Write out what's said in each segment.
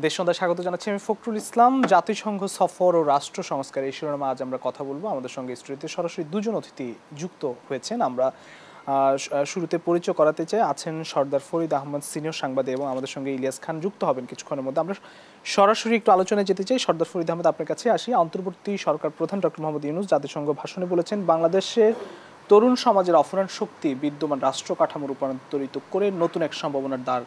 দেশ সন্ধ্যায় স্বাগত জানাচ্ছি আমি ফখরুল ইসলাম। জাতিসংঘ সফর ও রাষ্ট্র সংস্কার এই শিরোনামে আজ আমরা কথা বলবো। আমাদের সঙ্গে স্টুডিওতে সরাসরি দুজন অতিথি যুক্ত হয়েছেন। আমরা শুরুতে পরিচয় করাতে চাই। আছেন সর্দার ফরিদ আহমদ, সিনিয়র সাংবাদিক, এবং আমাদের সঙ্গে ইলিয়াস খান যুক্ত হবেন কিছুক্ষণের মধ্যে। আমরা সরাসরি একটু আলোচনায় যেতে চাই। সর্দার ফরিদ আহমদ, আপনার কাছে আসি। অন্তর্বর্তী সরকার প্রধান ডক্টর মোহাম্মদ ইউনূস জাতিসংঘ ভাষণে বলেছেন, বাংলাদেশের তরুণ সমাজের অফুরান শক্তি বিদ্যমান রাষ্ট্র কাঠামো রূপান্তরিত করে নতুন এক সম্ভাবনার দ্বার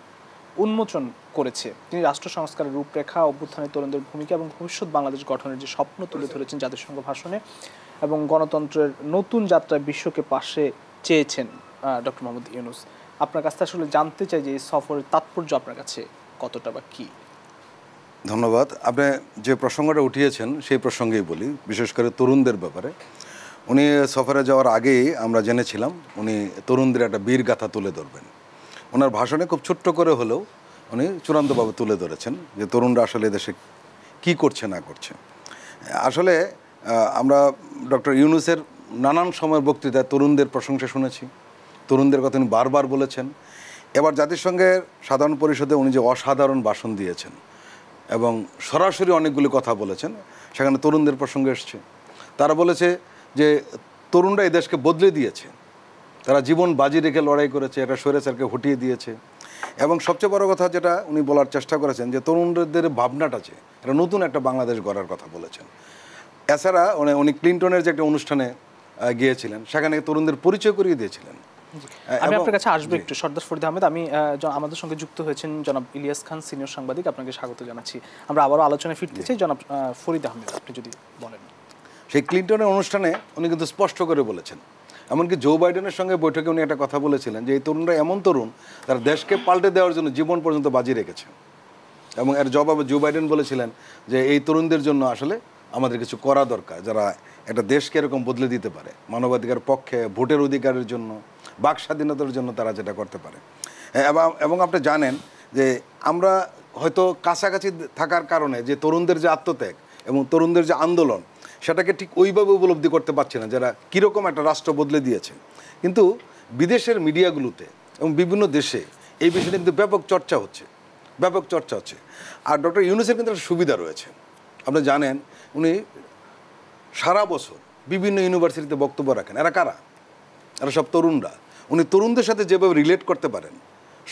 উন্মোচন করেছে। তিনি রাষ্ট্র সংস্কারের রূপরেখা, অভ্যুত্থানের তরুণদের ভূমিকা এবং ভবিষ্যৎ বাংলাদেশ গঠনের যে স্বপ্ন তুলে ধরেছেন জাতিসংঘ ভাষণে, এবং গণতন্ত্রের নতুন যাত্রায় বিশ্বকে পাশে চেয়েছেন ডক্টর মোহাম্মদ ইউনূস। আপনার কাছে আসলে জানতে চাই যে এই সফরের তাৎপর্য আপনার কাছে কতটা বা কী? ধন্যবাদ। আপনি যে প্রসঙ্গটা উঠিয়েছেন সেই প্রসঙ্গেই বলি, বিশেষ করে তরুণদের ব্যাপারে। উনি সফরে যাওয়ার আগেই আমরা জেনেছিলাম উনি তরুণদের একটা বীরগাথা তুলে ধরবেন। ওনার ভাষণে খুব ছোট্ট করে হলেও উনি চূড়ান্তভাবে তুলে ধরেছেন যে তরুণরা আসলে দেশে কী করছে না করছে। আসলে আমরা ডক্টর ইউনূসের নানান সময়ের বক্তৃতায় তরুণদের প্রশংসা শুনেছি, তরুণদের কথা উনি বারবার বলেছেন। এবার জাতিসংঘের সাধারণ পরিষদে উনি যে অসাধারণ ভাষণ দিয়েছেন এবং সরাসরি অনেকগুলি কথা বলেছেন, সেখানে তরুণদের প্রসঙ্গ এসছে। তারা বলেছে যে তরুণরা এই দেশকে বদলে দিয়েছে, তারা জীবন বাজি রেখে লড়াই করেছে, এটা স্বৈরাচারকে হটিয়ে দিয়েছে। এবং সবচেয়ে বড় কথা যেটা উনি বলার চেষ্টা করেছেন যে তরুণদের ভাবনাটা আছে, এটা নতুন একটা বাংলাদেশ গড়ার কথা বলেছেন। এছাড়া উনি ক্লিনটনের যে একটা অনুষ্ঠানে গিয়েছিলেন, সেখানে তরুণদের পরিচয় করিয়ে দিয়েছিলেন। আমি আপনার কাছে আসবো একটু, সর্দার ফরিদ আহমেদ। আমি আমাদের সঙ্গে যুক্ত হয়েছেন জনাব ইলিয়াস খান, সিনিয়র সাংবাদিক, আপনাকে স্বাগত জানাচ্ছি। আমরা আবারও আলোচনায় ফিরতে চাই। জনাব ফরিদ আহমেদ, আপনি যদি বলেন। সেই ক্লিনটনের অনুষ্ঠানে উনি কিন্তু স্পষ্ট করে বলেছেন, এমনকি জো বাইডেনের সঙ্গে বৈঠকে উনি একটা কথা বলেছিলেন যে এই তরুণরা এমন তরুণ, তারা দেশকে পাল্টে দেওয়ার জন্য জীবন পর্যন্ত বাজি রেখেছে। এবং এর জবাবে জো বাইডেন বলেছিলেন যে এই তরুণদের জন্য আসলে আমাদের কিছু করা দরকার, যারা একটা দেশকে এরকম বদলে দিতে পারে, মানবাধিকার পক্ষে, ভোটের অধিকারের জন্য, বাক স্বাধীনতার জন্য তারা যেটা করতে পারে। এবং আপনি জানেন যে আমরা হয়তো কাছাকাছি থাকার কারণে যে তরুণদের যে আত্মত্যাগ এবং তরুণদের যে আন্দোলন, সেটাকে ঠিক ওইভাবে উপলব্ধি করতে পারছি না যারা কীরকম একটা রাষ্ট্র বদলে দিয়েছে। কিন্তু বিদেশের মিডিয়াগুলোতে এবং বিভিন্ন দেশে এই বিষয়টা কিন্তু ব্যাপক চর্চা হচ্ছে। আর ডক্টর ইউনূসের কিন্তু একটা সুবিধা রয়েছে। আপনি জানেন উনি সারা বছর বিভিন্ন ইউনিভার্সিটিতে বক্তব্য রাখেন। এরা কারা? এরা সব তরুণরা। উনি তরুণদের সাথে যেভাবে রিলেট করতে পারেন,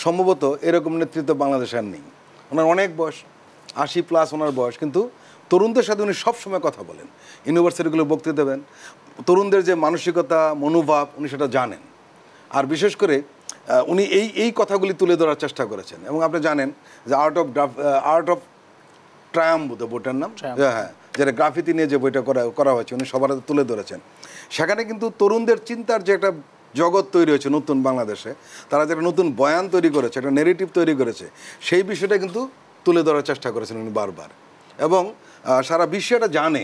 সম্ভবত এরকম নেতৃত্ব বাংলাদেশে আর নেই। ওনার অনেক বয়স, 80+ ওনার বয়স, কিন্তু তরুণদের সাথে উনি সবসময় কথা বলেন, ইউনিভার্সিটিগুলো বক্তৃতা দেবেন। তরুণদের যে মানসিকতা, মনোভাব উনি সেটা জানেন। আর বিশেষ করে উনি এই কথাগুলি তুলে ধরার চেষ্টা করেছেন। এবং আপনি জানেন যে আর্ট অফ ট্রায়াম্ফ বইটার নাম, হ্যাঁ, যেটা গ্রাফিতি নিয়ে যে বইটা করা হয়েছে, উনি সবার তুলে ধরেছেন। সেখানে কিন্তু তরুণদের চিন্তার যে একটা জগৎ তৈরি হয়েছে নতুন বাংলাদেশে, তারা যেটা নতুন বয়ান তৈরি করেছে, একটা নেরেটিভ তৈরি করেছে, সেই বিষয়টা কিন্তু তুলে ধরার চেষ্টা করেছেন উনি বারবার। এবং সারা বিশ্ব এটা জানে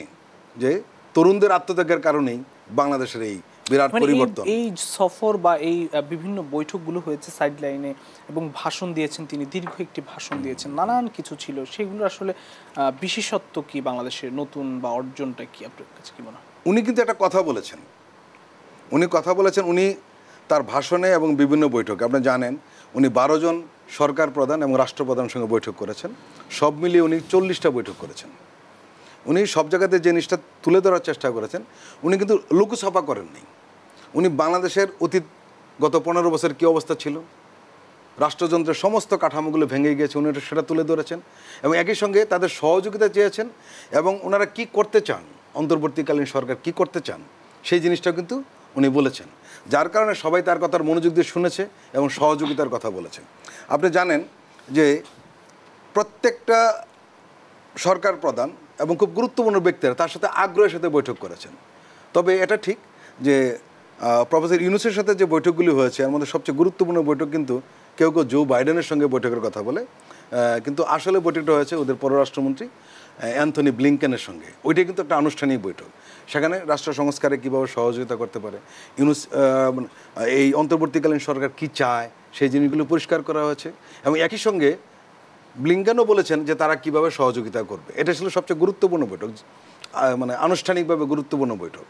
যে তরুণদের আত্মত্যাগের কারণেই বাংলাদেশের এই বিরাট পরিবর্তন। এই সফর বা এই বিভিন্ন বৈঠকগুলো হয়েছে সাইড লাইনে, এবং ভাষণ দিয়েছেন তিনি, দীর্ঘ একটি ভাষণ দিয়েছেন, নানান কিছু ছিল। সেগুলো আসলে বিশেষত্ব কি, বাংলাদেশের নতুন বা অর্জনটা কি, আপনার কাছে কি মনে হয়? উনি কিন্তু একটা কথা বলেছেন, উনি তার ভাষণে এবং বিভিন্ন বৈঠকে, আপনি জানেন উনি 12 জন সরকার প্রধান এবং রাষ্ট্রপ্রধানের সঙ্গে বৈঠক করেছেন। সব মিলিয়ে উনি 40টা বৈঠক করেছেন। উনি সব জায়গাতে যে জিনিসটা তুলে ধরার চেষ্টা করেছেন, উনি কিন্তু লুকুছাপা করেননি। উনি বাংলাদেশের অতীত গত 15 বছর কী অবস্থা ছিল, রাষ্ট্রযন্ত্রের সমস্ত কাঠামোগুলো ভেঙে গিয়েছে, উনি সেটা তুলে ধরেছেন। এবং একই সঙ্গে তাদের সহযোগিতা চেয়েছেন এবং ওনারা কি করতে চান, অন্তর্বর্তীকালীন সরকার কি করতে চান, সেই জিনিসটা কিন্তু উনি বলেছেন। যার কারণে সবাই তার কথার মনোযোগ দিয়ে শুনেছে এবং সহযোগিতার কথা বলেছে। আপনি জানেন যে প্রত্যেকটা সরকার প্রধান এবং খুব গুরুত্বপূর্ণ ব্যক্তিরা তার সাথে আগ্রহের সাথে বৈঠক করেছেন। তবে এটা ঠিক যে প্রফেসর ইউনূসের সাথে যে বৈঠকগুলি হয়েছে, এর মধ্যে সবচেয়ে গুরুত্বপূর্ণ বৈঠক কিন্তু কেউ জো বাইডেনের সঙ্গে বৈঠকের কথা বলে, কিন্তু আসলে বৈঠকটা হয়েছে ওদের পররাষ্ট্রমন্ত্রী অ্যান্থনি ব্লিংকেনের সঙ্গে। ওইটাই কিন্তু একটা আনুষ্ঠানিক বৈঠক। সেখানে রাষ্ট্র সংস্কারে কীভাবে সহযোগিতা করতে পারে, ইউনূস এই অন্তর্বর্তীকালীন সরকার কি চায়, সেই জিনিসগুলো পরিষ্কার করা হয়েছে। এবং একই সঙ্গে ব্লিংকেনও বলেছেন যে তারা কিভাবে সহযোগিতা করবে। এটা ছিল সবচেয়ে গুরুত্বপূর্ণ বৈঠক, মানে আনুষ্ঠানিকভাবে গুরুত্বপূর্ণ বৈঠক।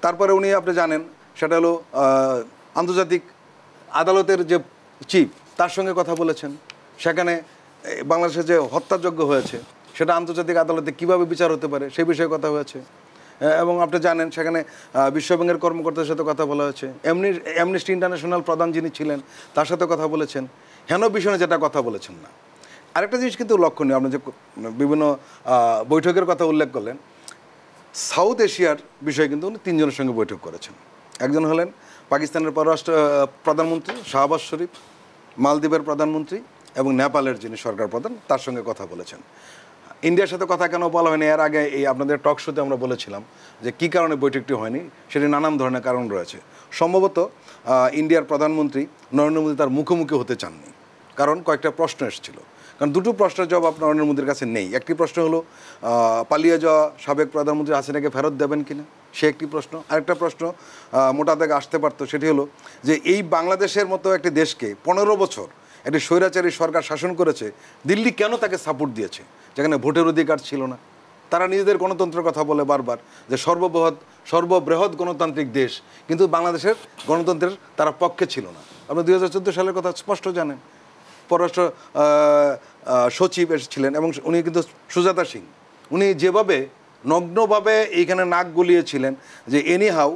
তারপরে উনি আপনি জানেন সেটা হলো আন্তর্জাতিক আদালতের যে চিফ, তার সঙ্গে কথা বলেছেন। সেখানে বাংলাদেশে যে হত্যাযজ্ঞ হয়েছে সেটা আন্তর্জাতিক আদালতে কিভাবে বিচার হতে পারে সেই বিষয়ে কথা হয়েছে। এবং আপনি জানেন সেখানে বিশ্বব্যাংকের কর্মকর্তাদের সাথে কথা বলা হয়েছে, অ্যামনেস্টি ইন্টারন্যাশনাল প্রধান যিনি ছিলেন তার সাথে কথা বলেছেন, হেন বিষয়ে যেটা কথা বলেছেন না। আরেকটা জিনিস কিন্তু লক্ষণীয়, আপনি যে বিভিন্ন বৈঠকের কথা উল্লেখ করলেন, সাউথ এশিয়ার বিষয়ে কিন্তু উনি 3 জনের সঙ্গে বৈঠক করেছেন। একজন হলেন পাকিস্তানের প্রধানমন্ত্রী শাহবাজ শরীফ, মালদ্বীপের প্রধানমন্ত্রী এবং নেপালের যিনি সরকার প্রধান তার সঙ্গে কথা বলেছেন। ইন্ডিয়ার সাথে কথা কেন বলা হয়নি, এর আগে এই আপনাদের টক শোতে আমরা বলেছিলাম যে কী কারণে বৈঠকটি হয়নি, সেটি নানান ধরনের কারণ রয়েছে। সম্ভবত ইন্ডিয়ার প্রধানমন্ত্রী নরেন্দ্র মোদী তার মুখোমুখি হতে চাননি, কারণ কয়েকটা প্রশ্ন এসেছিল। কারণ দুটো প্রশ্নের জবাব নরেন্দ্র মোদীর কাছে নেই। একটি প্রশ্ন হলো পালিয়ে যাওয়া সাবেক প্রধানমন্ত্রী হাসিনাকে ফেরত দেবেন কিনা, সে একটি প্রশ্ন। আরেকটা প্রশ্ন মোটা দাগে আসতে পারতো, সেটি হলো যে এই বাংলাদেশের মতো একটি দেশকে 15 বছর একটি স্বৈরাচারী সরকার শাসন করেছে, দিল্লি কেন তাকে সাপোর্ট দিয়েছে, যেখানে ভোটের অধিকার ছিল না। তারা নিজেদের গণতন্ত্রের কথা বলে বারবার, যে সর্ববৃহৎ গণতান্ত্রিক দেশ, কিন্তু বাংলাদেশের গণতন্ত্রের তারা পক্ষে ছিল না। আপনি 2014 সালের কথা স্পষ্ট জানেন। পররাষ্ট্র সচিব এসেছিলেন এবং উনি কিন্তু সুজাতা সিং, উনি যেভাবে নগ্নভাবে এইখানে নাক গলিয়েছিলেন যে এনিহাউ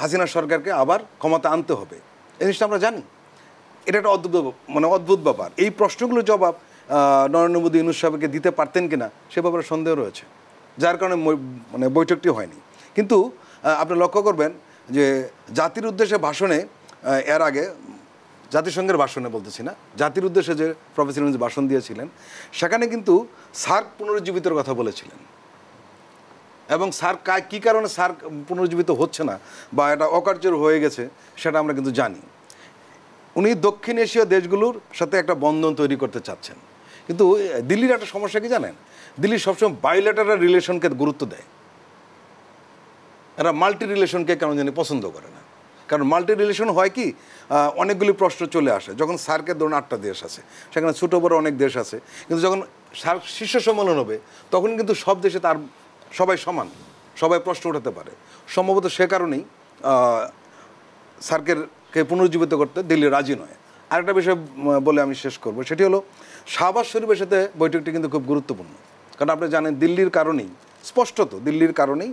হাসিনা সরকারকে আবার ক্ষমতা আনতে হবে, এই জিনিসটা আমরা জানি। এটা একটা অদ্ভুত ব্যাপার। এই প্রশ্নগুলোর জবাব নরেন্দ্র মোদী ইউনূস সাহেবকে দিতে পারতেন কিনা সে ব্যাপারে সন্দেহ রয়েছে, যার কারণে বৈঠকটি হয়নি। কিন্তু আপনি লক্ষ্য করবেন যে জাতির উদ্দেশ্যে ভাষণে, এর আগে জাতিসংঘের ভাষণে বলতেছি না, জাতির উদ্দেশ্যে যে প্রফেসর ইউনূস ভাষণ দিয়েছিলেন সেখানে কিন্তু সার্ক পুনরুজ্জীবিতের কথা বলেছিলেন। এবং সার্ক কী কারণে সার্ক পুনরুজ্জীবিত হচ্ছে না বা এটা অকার্যকর হয়ে গেছে সেটা আমরা কিন্তু জানি। উনি দক্ষিণ এশীয় দেশগুলোর সাথে একটা বন্ধন তৈরি করতে চাচ্ছেন। কিন্তু দিল্লির একটা সমস্যা কি জানেন, দিল্লি সবসময় বাইলেটারাল রিলেশনকে গুরুত্ব দেয়, এরা মাল্টি রিলেশনকে কেন জানি পছন্দ করে না। কারণ মাল্টি রিলেশন হয় কি, অনেকগুলি প্রশ্ন চলে আসে। যখন সার্কের ধরুন 8টা দেশ আছে, সেখানে ছোটো বড়ো অনেক দেশ আছে, কিন্তু যখন সার্ক শীর্ষ সম্মেলন হবে তখন কিন্তু সব দেশে তার সবাই সমান, সবাই প্রশ্ন উঠাতে পারে। সম্ভবত সে কারণেই সার্কেরকে পুনরুজ্জীবিত করতে দিল্লি রাজি নয়। আরেকটা বিষয় বলে আমি শেষ করব, সেটি হলো শাহবাজ শরীফের সাথে বৈঠকটি কিন্তু খুব গুরুত্বপূর্ণ। কারণ আপনি জানেন দিল্লির কারণেই, স্পষ্টত দিল্লির কারণেই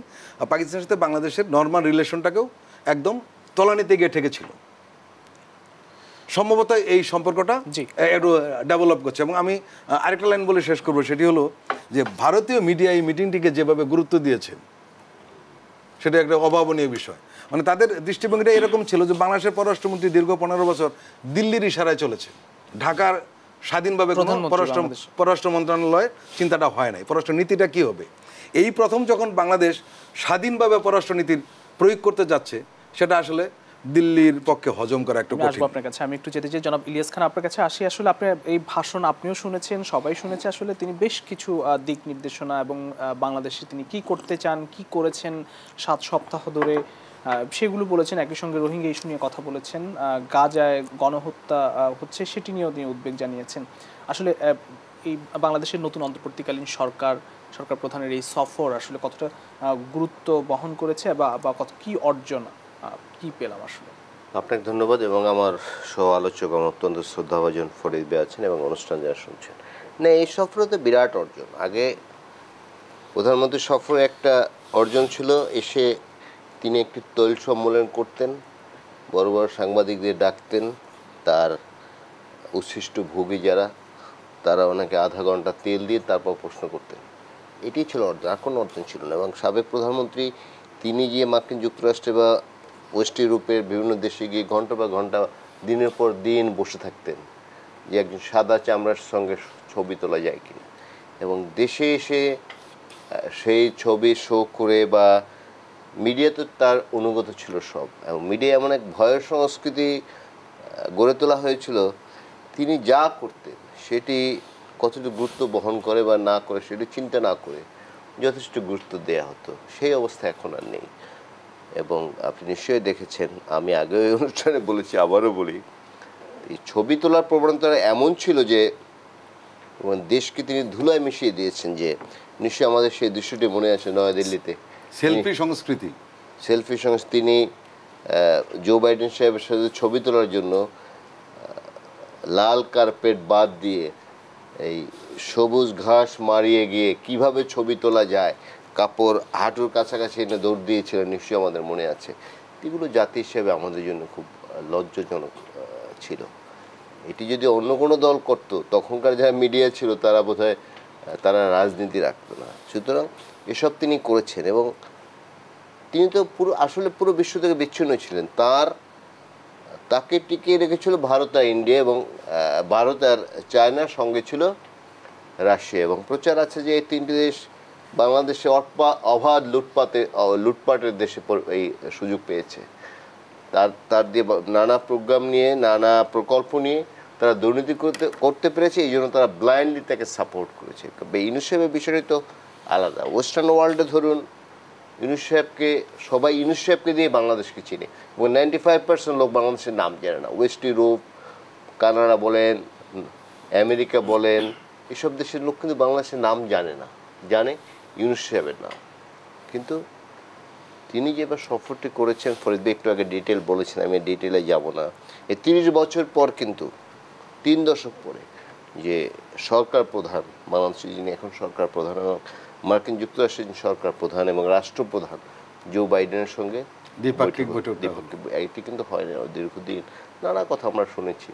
পাকিস্তানের সাথে বাংলাদেশের নর্মাল রিলেশনটাকেও একদম তলানিতে গিয়ে ঠেকেছিল। সম্ভবত এই সম্পর্কটা একটু ডেভেলপ করছে। এবং আমি আরেকটা লাইন বলে শেষ করবো, সেটি হলো যে ভারতীয় মিডিয়া এই মিটিংটিকে যেভাবে গুরুত্ব দিয়েছে সেটা একটা অভাবনীয় বিষয়। মানে তাদের দৃষ্টিভঙ্গিটা এরকম ছিল যে বাংলাদেশের পররাষ্ট্রমন্ত্রী দীর্ঘ 15 বছর দিল্লির ইশারায় চলেছে, ঢাকার স্বাধীনভাবে কোনো পররাষ্ট্র মন্ত্রণালয়ের চিন্তাটা হয় নাই, পররাষ্ট্র নীতিটা কী হবে। এই প্রথম যখন বাংলাদেশ স্বাধীনভাবে পররাষ্ট্র নীতির প্রয়োগ করতে যাচ্ছে, সেটা আসলে দিল্লির পক্ষে হজম করা একটু কঠিন। আসবো আপনার কাছে, আমি একটু যেতে চাই জনাব ইলিয়াস খান আপনার কাছে আসি। আসলে আপনার এই ভাষণ আপনিও শুনেছেন, সবাই শুনেছে। আসলে তিনি বেশ কিছু দিক নির্দেশনা এবং বাংলাদেশে তিনি কি করতে চান, কি করেছেন 7 সপ্তাহ ধরে, সেগুলো বলেছেন। একই সঙ্গে রোহিঙ্গা ইস্যু নিয়ে কথা বলেছেন, গাজায় গণহত্যা হচ্ছে সেটি নিয়েও তিনি উদ্বেগ জানিয়েছেন। আসলে এই বাংলাদেশের নতুন অন্তর্বর্তীকালীন সরকার প্রধানের এই সফর আসলে কতটা গুরুত্ব বহন করেছে বা কত কি অর্জন কি পেলাম আসলে? আপনাকে ধন্যবাদ। এবং আমার সহ আলোচক আমার অত্যন্ত শ্রদ্ধাভাজন ফরিদ ভাই আছেন এবং অনুষ্ঠান যারা শুনছেন। না, এই সফরে তো বিরাট অর্জন। আগে প্রধানমন্ত্রী সফরে একটা অর্জন ছিল, এসে তিনি একটি তৈল সম্মেলন করতেন, বড় বড় সাংবাদিকদের ডাকতেন, তার উচ্ছিষ্ট ভোগী যারা তারা ওনাকে আধা ঘন্টা তেল দিয়ে তারপর প্রশ্ন করতেন। এটি ছিল অর্জন, আর কোনো অর্জন ছিল না। এবং সাবেক প্রধানমন্ত্রী তিনি গিয়ে মার্কিন যুক্তরাষ্ট্রে বা ওয়েস্ট ইউরোপের বিভিন্ন দেশে গিয়ে ঘন্টা বা ঘন্টা দিনের পর দিন বসে থাকতেন যে একজন সাদা চামড়ার সঙ্গে ছবি তোলা যায় কিনা, এবং দেশে এসে সেই ছবি শো করে বা মিডিয়াতে তার অনুগত ছিল সব। এবং মিডিয়া এমন এক ভয়ের সংস্কৃতি গড়ে তোলা হয়েছিল, তিনি যা করতেন সেটি কতটুকু গুরুত্ব বহন করে বা না করে সেটি চিন্তা না করে যথেষ্ট গুরুত্ব দেওয়া হতো। সেই অবস্থা এখন আর নেই। এবং আপনি নিশ্চয়ই দেখেছেন, আমি আগেও এই অনুষ্ঠানে বলেছি, আবারও বলি, এই ছবি তোলার প্রবণতা এমন ছিল যে দেশকে তিনি ধুলায় মিশিয়ে দিয়েছেন। যে নিশ্চয়ই আমাদের সেই দৃশ্যটি মনে আছে নয়াদিল্লিতে, সেলফি সংস্কৃতি। তিনি জো বাইডেন সাহেবের সাথে ছবি তোলার জন্য লাল কার্পেট বাদ দিয়ে এই সবুজ ঘাস মারিয়ে গিয়ে কিভাবে ছবি তোলা যায়, কাপড় হাঁটুর কাছাকাছি এনে দৌড় দিয়েছিলেন, নিশ্চয়ই আমাদের মনে আছে। এগুলো জাতি হিসেবে আমাদের জন্য খুব লজ্জাজনক ছিল। এটি যদি অন্য কোনো দল করত, তখনকার যারা মিডিয়া ছিল তারা বোধহয় তারা রাজনীতি রাখতো না। সুতরাং এসব তিনি করেছেন এবং তিনি তো আসলে পুরো বিশ্ব থেকে বিচ্ছিন্ন ছিলেন। তাকে টিকিয়ে রেখেছিল ভারত আর ইন্ডিয়া, এবং ভারত আর চায়নার সঙ্গে ছিল রাশিয়া। এবং প্রচার আছে যে এই তিনটি দেশ বাংলাদেশে অবাধ লুটপাটের দেশে এই সুযোগ পেয়েছে। তার দিয়ে নানা প্রোগ্রাম নিয়ে, নানা প্রকল্প নিয়ে তারা দুর্নীতি করতে পেরেছে। এই জন্য তারা ব্লাইন্ডলি তাকে সাপোর্ট করেছে। ইউনুস সাহেবের বিষয়টি তো আলাদা। ওয়েস্টার্ন ওয়ার্ল্ডে ধরুন ইউনুস সাহেবকে দিয়ে বাংলাদেশকে চিনি, এবং 95% লোক বাংলাদেশের নাম জানে না। ওয়েস্ট ইউরোপ, কানাডা বলেন, আমেরিকা বলেন, এসব দেশের লোক কিন্তু বাংলাদেশের নাম জানে না, জানে ইউনুস সাহেবের নাম। কিন্তু তিনি যে এবার সফরটি করেছেন, ফরিদ ভাই একটু আগে ডিটেল বলেছেন, আমি ডিটেলে যাব না। এই 30 বছর পর, কিন্তু 3 দশক পরে, যে সরকার প্রধান, বাংলাদেশের যিনি এখন সরকার প্রধান এবং মার্কিন যুক্তরাষ্ট্রের সরকার প্রধান এবং রাষ্ট্রপ্রধান জো বাইডেনের সঙ্গে দ্বিপাক্ষিক বৈঠক, এটি কিন্তু হয় না দীর্ঘদিন। নানা কথা আমরা শুনেছি,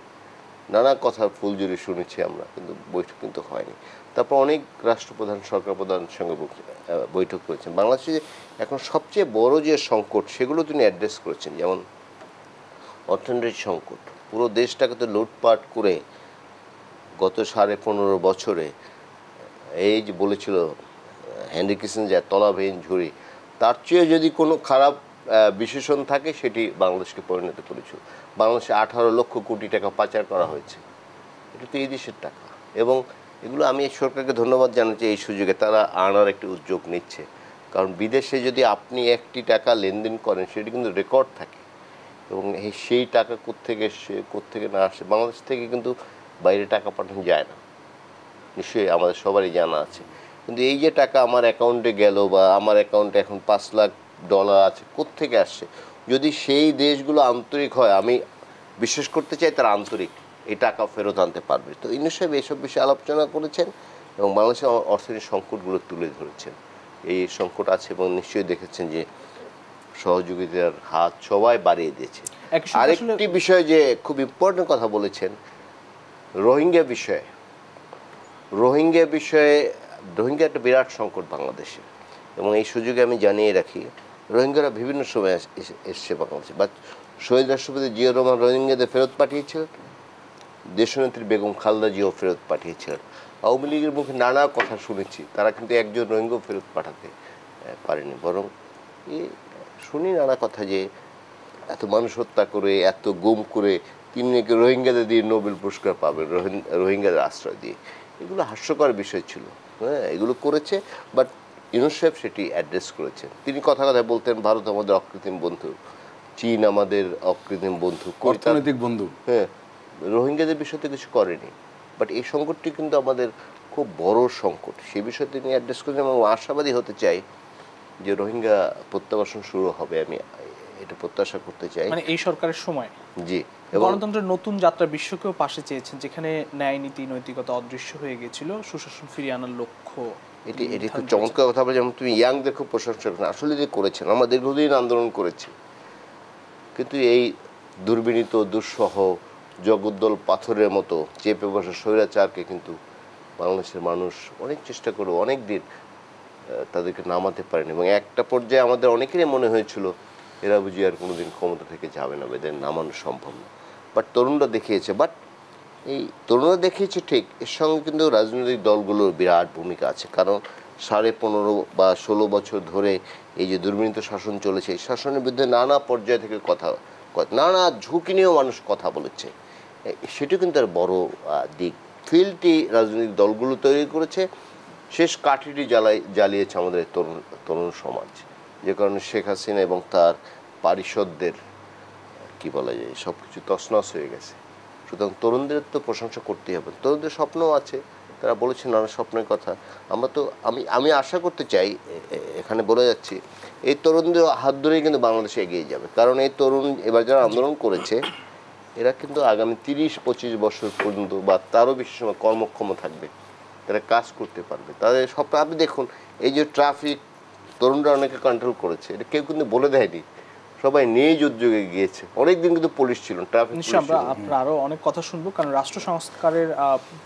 নানা কথা ফুলঝুরি শুনেছি আমরা, কিন্তু বৈঠক কিন্তু হয়নি। তারপর অনেক রাষ্ট্রপ্রধান, সরকার প্রধানের সঙ্গে বৈঠক করেছেন। বাংলাদেশে এখন সবচেয়ে বড় যে সংকট, সেগুলো তিনি অ্যাড্রেস করেছেন। যেমন অর্থনৈতিক সংকট, পুরো দেশটাকে তো লুটপাট করে গত 15.5 বছরে, এই যে বলেছিল হেনরি কিসিঞ্জার তলাবিহীন ঝুড়ি, তার চেয়ে যদি কোনো খারাপ বিশেষণ থাকে সেটি বাংলাদেশকে পরিণত করেছিল। বাংলাদেশে 18 লক্ষ কোটি টাকা পাচার করা হয়েছে। এটা তো এই দেশের টাকা। এবং এগুলো আমি সরকারকে ধন্যবাদ জানাচ্ছি এই সুযোগে, তারা আনার একটি উদ্যোগ নিচ্ছে। কারণ বিদেশে যদি আপনি একটি টাকা লেনদেন করেন, সেটি কিন্তু রেকর্ড থাকে, এবং সেই টাকা কোত্থেকে না আসে। বাংলাদেশ থেকে কিন্তু বাইরে টাকা পাঠানো যায় না, নিশ্চয়ই আমাদের সবারই জানা আছে। কিন্তু এই যে টাকা আমার অ্যাকাউন্টে গেল, বা আমার অ্যাকাউন্টে এখন $5 লাখ আছে, কোত্থেকে আসছে? যদি সেই দেশগুলো আন্তরিক হয়, আমি বিশ্বাস করতে চাই তারা আন্তরিক, এই টাকা ফেরত আনতে পারবে। তো ইউনুস সাহেব এইসব বিষয়ে আলোচনা করেছেন এবং বাংলাদেশের অর্থনৈতিক সংকটগুলো তুলে ধরেছেন। এই সংকট আছে এবং নিশ্চয়ই দেখেছেন যে সহযোগিতার হাত সবাই বাড়িয়ে দিয়েছে। আরেকটি বিষয় যে খুব ইম্পর্টেন্ট কথা বলেছেন, রোহিঙ্গা একটা বিরাট সংকট বাংলাদেশে। এবং এই সুযোগে আমি জানিয়ে রাখি, রোহিঙ্গারা বিভিন্ন সময় এসছে বাংলাদেশে। বা শহীদ রাষ্ট্রপতি জিয়া রহমান রোহিঙ্গাদের ফেরত পাঠিয়েছিলেন, দেশনেত্রী বেগম খালেদা জিয়াও ফেরত পাঠিয়েছিলেন। আওয়ামী লীগের মুখে নানা কথা শুনেছি, তারা কিন্তু একজন রোহিঙ্গাও ফেরত পাঠাতে পারেনি। বরং শুনি নানা কথা যে এত মানুষ হত্যা করে, এত গুম করে তিনি নাকি রোহিঙ্গাদের দিয়ে নোবেল পুরস্কার পাবেন, রোহিঙ্গাদের আশ্রয় দিয়ে। এগুলো হাস্যকর বিষয় ছিল। হ্যাঁ, এগুলো করেছে, বাট ইউনুস সাহেব সেটি অ্যাড্রেস করেছেন। তিনি কথায় বলতেন ভারত আমাদের অকৃত্রিম বন্ধু, চীন আমাদের অকৃত্রিম বন্ধু, অর্থনৈতিক বন্ধু। হ্যাঁ, রোহিঙ্গাদের বিষয়তে কিছু করেনি। বাট এই সংকটটি কিন্তু আমাদের খুব বড় সংকট, সেই বিষয়ে তিনি অ্যাড্রেস করেছেন। এবং আশাবাদী হতে চাই যে রোহিঙ্গা প্রত্যাবাসন শুরু হবে, আমি এটা প্রত্যাশা করতে চাই, মানে এই সরকারের সময়। জি। গণতন্ত্রের নতুন যাত্রা বিশ্বকেও পাশে চেয়েছেন, যেখানে ন্যায় নীতি নৈতিকতা অদৃশ্য হয়ে গিয়েছিল, সুশাসন ফিরিয়ে আনার লক্ষ্য। এটি খুব চমৎকার কথা বলে। যেমন তুমি ইয়াংদের খুব প্রশংসা করেন, আসলে যে করেছেন, আমরা দীর্ঘদিন আন্দোলন করেছি, কিন্তু এই দুর্বিনীত দুঃসহ জগদ্দল পাথরের মতো চেপে বসা স্বৈরাচারকে কিন্তু বাংলাদেশের মানুষ অনেক চেষ্টা করে অনেক দিন তাদেরকে নামাতে পারেনি। এবং একটা পর্যায়ে আমাদের অনেকেরই মনে হয়েছিল এরা বুঝি আর কোনোদিন ক্ষমতা থেকে যাবে না, এদের নামানো সম্ভব না। বাট তরুণরা দেখিয়েছে, ঠিক, এর সঙ্গে কিন্তু রাজনৈতিক দলগুলোর বিরাট ভূমিকা আছে। কারণ 15.5 বা 16 বছর ধরে এই যে দুর্বিনীত শাসন চলেছে, এই শাসনের বিরুদ্ধে নানা পর্যায় থেকে নানা ঝুঁকি নিয়েও মানুষ কথা বলেছে। সেটি কিন্তু আর বড় দিক। ফিল্ডটি রাজনৈতিক দলগুলো তৈরি করেছে, শেষ কাঠিটি জ্বালিয়েছে আমাদের তরুণ সমাজ। যে কারণে শেখ হাসিনা এবং তার পারিষদদের কি বলা যায়, সব কিছু তছনছ হয়ে গেছে। সুতরাং তরুণদের তো প্রশংসা করতেই হবে। তরুণদের স্বপ্নও আছে, তারা বলেছে নানা স্বপ্নের কথা। আমি আশা করতে চাই, এখানে বলে যাচ্ছি, এই তরুণদের হাত ধরেই কিন্তু বাংলাদেশে এগিয়ে যাবে। কারণ এই তরুণ এবার যারা আন্দোলন করেছে, এরা কিন্তু আগামী 30-25 বছর পর্যন্ত বা তারও বেশি সময় কর্মক্ষম থাকবে, তারা কাজ করতে পারবে। তাদের সব আপনি দেখুন, এই যে ট্রাফিক তরুণরা অনেকে কন্ট্রোল করেছে, এটা কেউ কিন্তু বলে দেয়নি, সবাই নিজ উদ্যোগে গিয়েছে। অনেকদিন কিন্তু পুলিশ ছিল, ট্রাফিক পুলিশ নিশ্চয়ই আমরা ছিল। আপনার আরো অনেক কথা শুনবো, কারণ রাষ্ট্র সংস্কারের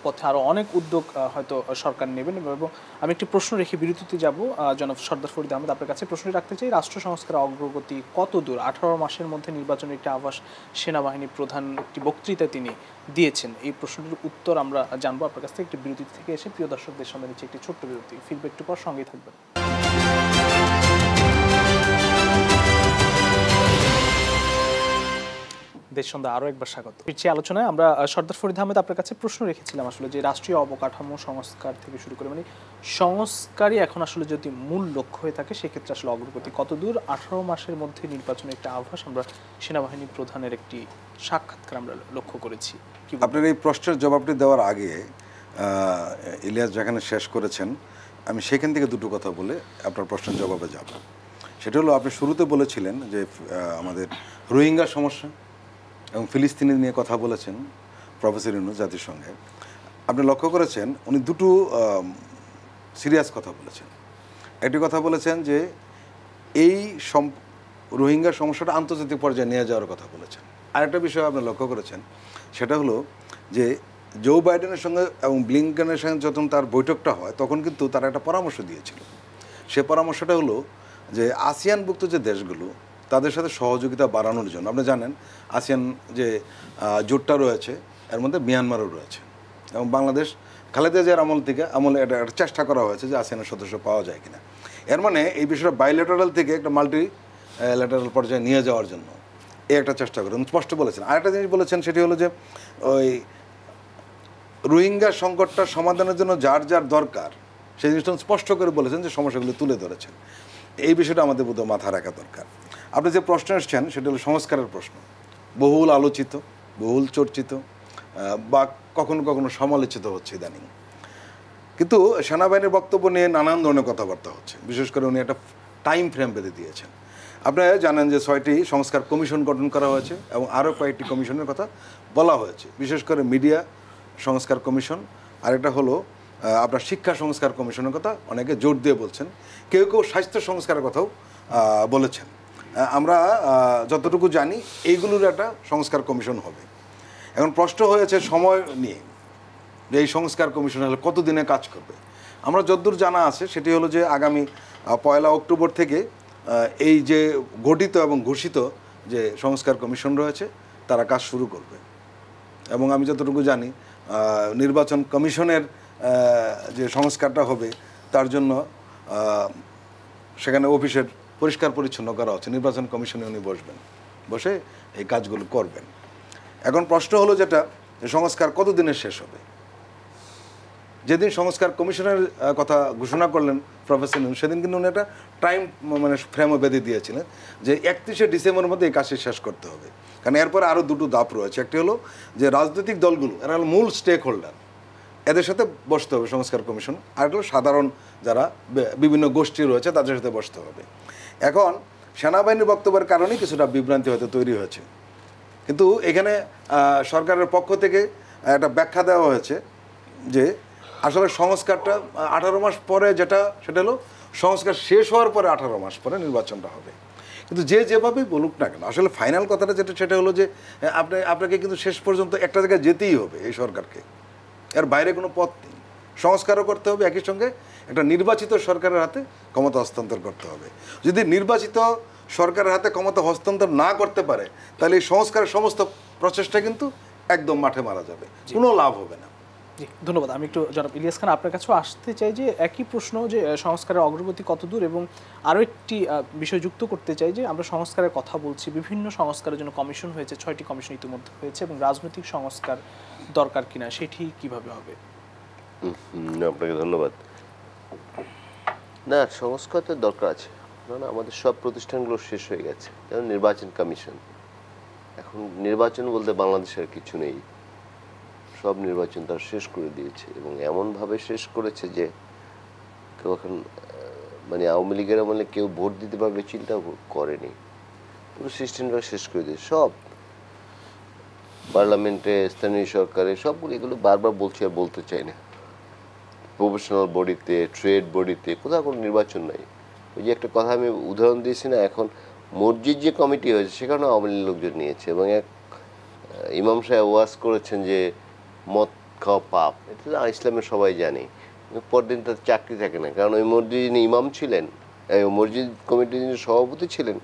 পথে আরো অনেক উদ্যোগ হয়তো সরকার নেবেন। এবং আমি একটি প্রশ্ন রেখে বিরতিতে যাব। জনাব সর্দার ফরিদ আহমেদ, আপনার কাছে প্রশ্নটি রাখতে চাই, রাষ্ট্র সংস্কারের অগ্রগতি কত দূর? 18 মাসের মধ্যে নির্বাচনের একটি আভাস সেনাবাহিনী প্রধান একটি বক্তৃতায় তিনি দিয়েছেন। এই প্রশ্নটির উত্তর আমরা জানবো আপনার কাছ থেকে একটি বিরতি থেকে এসে। প্রিয় দর্শকদের সামনে নিচ্ছে একটি ছোট্ট বিরতি, ফিরবে একটু পর, সঙ্গেই থাকবেন। দেশ সন্ধ্যা আরও একবার স্বাগত। ফিরছি আলোচনায়। আমরা সর্দার ফরিদ আহমেদ, আপনার কাছে প্রশ্ন রেখেছিলাম আসলে যে রাষ্ট্রীয় অবকাঠামো সংস্কার থেকে শুরু করে, মানে সংস্কারই এখন আসলে যদি মূল লক্ষ্য হয়ে থাকে, সেক্ষেত্রে আসলে অগ্রগতি কত দূর? 18 মাসের মধ্যে নির্বাচনের একটা আভাস আমরা সেনাবাহিনী প্রধানের একটি সাক্ষাৎকার আমরা লক্ষ্য করেছি। আপনার এই প্রশ্নের জবাবটি দেওয়ার আগে ইলিয়াস যেখানে শেষ করেছেন, আমি সেখান থেকে দুটো কথা বলে আপনার প্রশ্নের জবাবে যাব। সেটা হলো, আপনি শুরুতে বলেছিলেন যে আমাদের রোহিঙ্গা সমস্যা এবং ফিলিস্তিনি নিয়ে কথা বলেছেন প্রফেসর ইউনূস জাতিসংঘে। আপনি লক্ষ্য করেছেন উনি দুটো সিরিয়াস কথা বলেছেন। একটি কথা বলেছেন যে এই রোহিঙ্গা সমস্যাটা আন্তর্জাতিক পর্যায়ে নিয়ে যাওয়ার কথা বলেছেন। আরেকটা বিষয় আপনি লক্ষ্য করেছেন, সেটা হলো যে জো বাইডেনের সঙ্গে এবং ব্লিংকেনের সঙ্গে যখন তার বৈঠকটা হয়, তখন কিন্তু তারা একটা পরামর্শ দিয়েছিল। সে পরামর্শটা হলো যে আসিয়ানভুক্ত যে দেশগুলো, তাদের সাথে সহযোগিতা বাড়ানোর জন্য। আপনি জানেন আসিয়ান যে জোটটা রয়েছে, এর মধ্যে মিয়ানমারও রয়েছে, এবং বাংলাদেশ খালেদা জিয়ার আমলে এটা একটা চেষ্টা করা হয়েছে যে আসিয়ানের সদস্য পাওয়া যায় কিনা। এর মানে এই বিষয়টা বাইলেটারাল থেকে একটা মাল্টি ল্যাটারাল পর্যায়ে নিয়ে যাওয়ার জন্য এই একটা চেষ্টা করেন, স্পষ্ট বলেছেন। আরেকটা জিনিস বলেছেন, সেটি হলো যে ওই রোহিঙ্গা সংকটটা সমাধানের জন্য যার যার দরকার, সেই জিনিসটা স্পষ্ট করে বলেছেন, যে সমস্যাগুলো তুলে ধরেছেন। এই বিষয়টা আমাদের বোধহয় মাথা রাখা দরকার। আপনি যে প্রশ্ন এসছেন, সেটা হলো সংস্কারের প্রশ্ন, বহুল আলোচিত, বহুল চর্চিত, বা কখনো কখনো সমালোচিত হচ্ছে ইদানিং। কিন্তু সেনাবাহিনীর বক্তব্য নিয়ে নানান ধরনের কথাবার্তা হচ্ছে, বিশেষ করে উনি একটা টাইম ফ্রেম বেঁধে দিয়েছেন। আপনারা জানেন যে 6টি সংস্কার কমিশন গঠন করা হয়েছে এবং আরও কয়েকটি কমিশনের কথা বলা হয়েছে, বিশেষ করে মিডিয়া সংস্কার কমিশন, আরেকটা হলো আপনার শিক্ষা সংস্কার কমিশনের কথা অনেকে জোর দিয়ে বলছেন, কেউ কেউ স্বাস্থ্য সংস্কারের কথাও বলেছেন। আমরা যতটুকু জানি এইগুলোর একটা সংস্কার কমিশন হবে। এখন প্রশ্ন হয়েছে সময় নিয়ে, যে এই সংস্কার কমিশন হলে কতদিনে কাজ করবে। আমরা যতদূর জানা আছে সেটি হলো যে আগামী 1 অক্টোবর থেকে এই যে গঠিত এবং ঘোষিত যে সংস্কার কমিশন রয়েছে, তারা কাজ শুরু করবে। এবং আমি যতটুকু জানি নির্বাচন কমিশনের যে সংস্কারটা হবে, তার জন্য সেখানে অফিসের পরিষ্কার পরিচ্ছন্ন করা হচ্ছে, নির্বাচন কমিশনে উনি বসবেন, বসে এই কাজগুলো করবেন। এখন প্রশ্ন হলো যেটা, সংস্কার কতদিনে শেষ হবে। যেদিন সংস্কার কমিশনের কথা ঘোষণা করলেন প্রফেসর ইউনূস, সেদিন কিন্তু উনি একটা টাইম ফ্রেমও বেঁধে দিয়েছিলেন যে 31শে ডিসেম্বরের মধ্যে এই কাজটি শেষ করতে হবে। কারণ এরপরে আরও দুটো ধাপ রয়েছে। একটি হলো যে রাজনৈতিক দলগুলো, এরা হলো মূল স্টেক হোল্ডার, এদের সাথে বসতে হবে সংস্কার কমিশন। আর হলো সাধারণ যারা বিভিন্ন গোষ্ঠী রয়েছে, তাদের সাথে বসতে হবে। এখন সেনাবাহিনীর বক্তব্যের কারণেই কিছুটা বিভ্রান্তি হয়তো তৈরি হয়েছে, কিন্তু এখানে সরকারের পক্ষ থেকে একটা ব্যাখ্যা দেওয়া হয়েছে যে আসলে সংস্কারটা 18 মাস পরে, সেটা হলো সংস্কার শেষ হওয়ার পরে 18 মাস পরে নির্বাচনটা হবে। কিন্তু যে যেভাবেই বলুক না কেন, আসলে ফাইনাল কথাটা সেটা হলো যে আপনাকে কিন্তু শেষ পর্যন্ত একটা জায়গায় যেতেই হবে এই সরকারকে, এর বাইরে কোনো পথ নেই। সংস্কারও করতে হবে, একই সঙ্গে একটা নির্বাচিত সরকারের হাতে ক্ষমতা হস্তান্তর করতে হবে। যদি নির্বাচিত সরকারের হাতে ক্ষমতা হস্তান্তর না করতে পারে, তাহলে এই সংস্কারের সমস্ত প্রচেষ্টা কিন্তু একদম মাঠে মারা যাবে, কোনো লাভ হবে না। জি, ধন্যবাদ। আমি একটু জনাব ইলিয়াস খান আপনার কাছেও আসতে চাই, যে একই প্রশ্ন, যে সংস্কারের অগ্রগতি কত দূর, এবং আরও একটি বিষয় যুক্ত করতে চাই, যে আমরা সংস্কারের কথা বলছি, বিভিন্ন সংস্কারের জন্য কমিশন হয়েছে, 6টি কমিশন ইতিমধ্যে হয়েছে, এবং রাজনৈতিক সংস্কার দরকার কিনা সেটি কিভাবে হবে? আপনাকে ধন্যবাদ। না, সংস্কার তো দরকার আছে, না আমাদের সব প্রতিষ্ঠানগুলো শেষ হয়ে গেছে, যেমন নির্বাচন কমিশন। এখন নির্বাচন বলতে বাংলাদেশের কিছু নেই, সব নির্বাচন তারা শেষ করে দিয়েছে, এবং এমনভাবে শেষ করেছে যে কেউ এখন আওয়ামী লীগের আমলে কেউ ভোট দিতে পারবে চিন্তাও করেনি, পুরো সিস্টেমটা শেষ করে দিয়েছে। সব পার্লামেন্টে, স্থানীয় সরকারে, সবগুলো এগুলো বারবার বলছি আর বলতে চাই না। প্রফেশনাল বডিতে, ট্রেড বডিতে কোথাও কোনো নির্বাচন নাই। ওই যে একটা কথা আমি উদাহরণ দিয়েছি না, এখন মসজিদ যে কমিটি হয়েছে সেখানেও আওয়ামী লীগ লোকজন নিয়েছে, এবং এক ইমাম সাহেব ওয়াজ করেছেন যে মদ খাওয়া পাপ, এটা তো ইসলামের সবাই জানে। পরদিন তার চাকরি থাকে না, কারণ ওই মসজিদ যিনি ইমাম ছিলেন, মসজিদ কমিটির যিনি সভাপতি ছিলেন,